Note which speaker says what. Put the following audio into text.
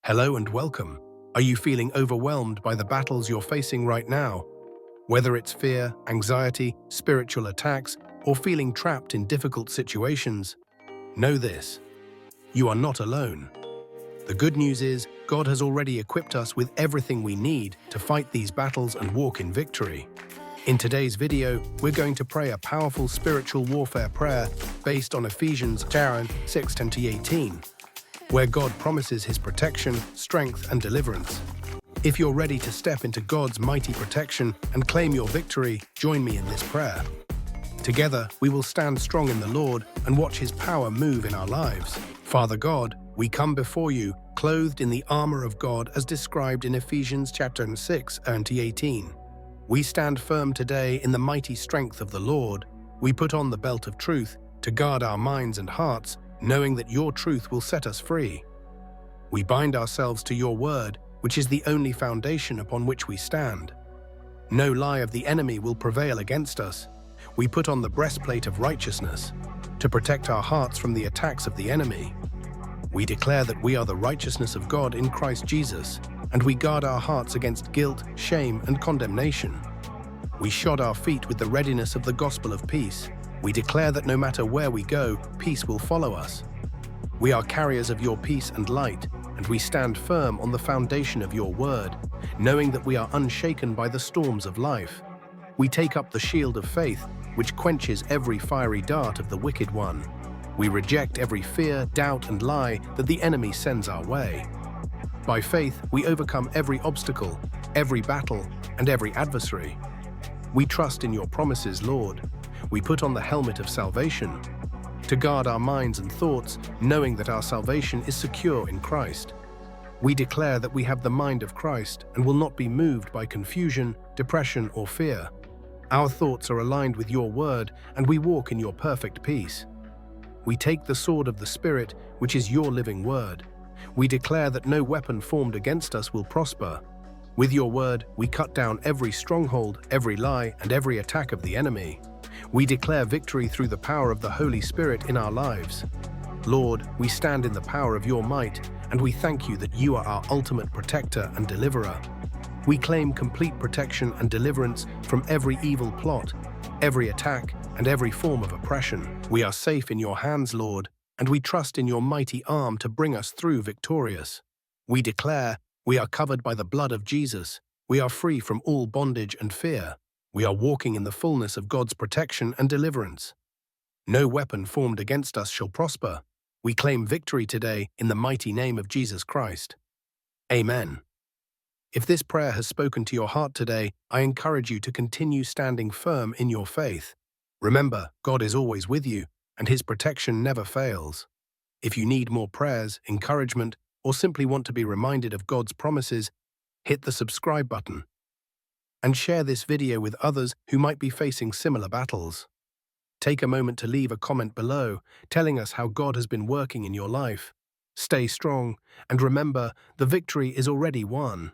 Speaker 1: Hello and welcome. Are you feeling overwhelmed by the battles you're facing right now? Whether it's fear, anxiety, spiritual attacks, or feeling trapped in difficult situations, know this: you are not alone. The good news is, God has already equipped us with everything we need to fight these battles and walk in victory. In today's video, we're going to pray a powerful spiritual warfare prayer based on Ephesians 6:10-18. where God promises His protection, strength, and deliverance. If you're ready to step into God's mighty protection and claim your victory, join me in this prayer. Together, we will stand strong in the Lord and watch His power move in our lives. Father God, we come before you, clothed in the armor of God as described in Ephesians 6:18. We stand firm today in the mighty strength of the Lord. We put on the belt of truth to guard our minds and hearts, knowing that your truth will set us free. We bind ourselves to your word, which is the only foundation upon which we stand. No lie of the enemy will prevail against us. We put on the breastplate of righteousness to protect our hearts from the attacks of the enemy. We declare that we are the righteousness of God in Christ Jesus, and we guard our hearts against guilt, shame, and condemnation. We shod our feet with the readiness of the gospel of peace. We declare that no matter where we go, peace will follow us. We are carriers of your peace and light, and we stand firm on the foundation of your word, knowing that we are unshaken by the storms of life. We take up the shield of faith, which quenches every fiery dart of the wicked one. We reject every fear, doubt, and lie that the enemy sends our way. By faith, we overcome every obstacle, every battle, and every adversary. We trust in your promises, Lord. We put on the helmet of salvation to guard our minds and thoughts, knowing that our salvation is secure in Christ. We declare that we have the mind of Christ and will not be moved by confusion, depression, or fear. Our thoughts are aligned with your word, and we walk in your perfect peace. We take the sword of the Spirit, which is your living word. We declare that no weapon formed against us will prosper. With your word, we cut down every stronghold, every lie, and every attack of the enemy. We declare victory through the power of the Holy Spirit in our lives. Lord, we stand in the power of your might, and we thank you that you are our ultimate protector and deliverer. We claim complete protection and deliverance from every evil plot, every attack, and every form of oppression. We are safe in your hands, Lord, and we trust in your mighty arm to bring us through victorious. We declare we are covered by the blood of Jesus. We are free from all bondage and fear. We are walking in the fullness of God's protection and deliverance. No weapon formed against us shall prosper. We claim victory today in the mighty name of Jesus Christ. Amen. If this prayer has spoken to your heart today, I encourage you to continue standing firm in your faith. Remember, God is always with you, and His protection never fails. If you need more prayers, encouragement, or simply want to be reminded of God's promises, hit the subscribe button and share this video with others who might be facing similar battles. Take a moment to leave a comment below, telling us how God has been working in your life. Stay strong, and remember, the victory is already won.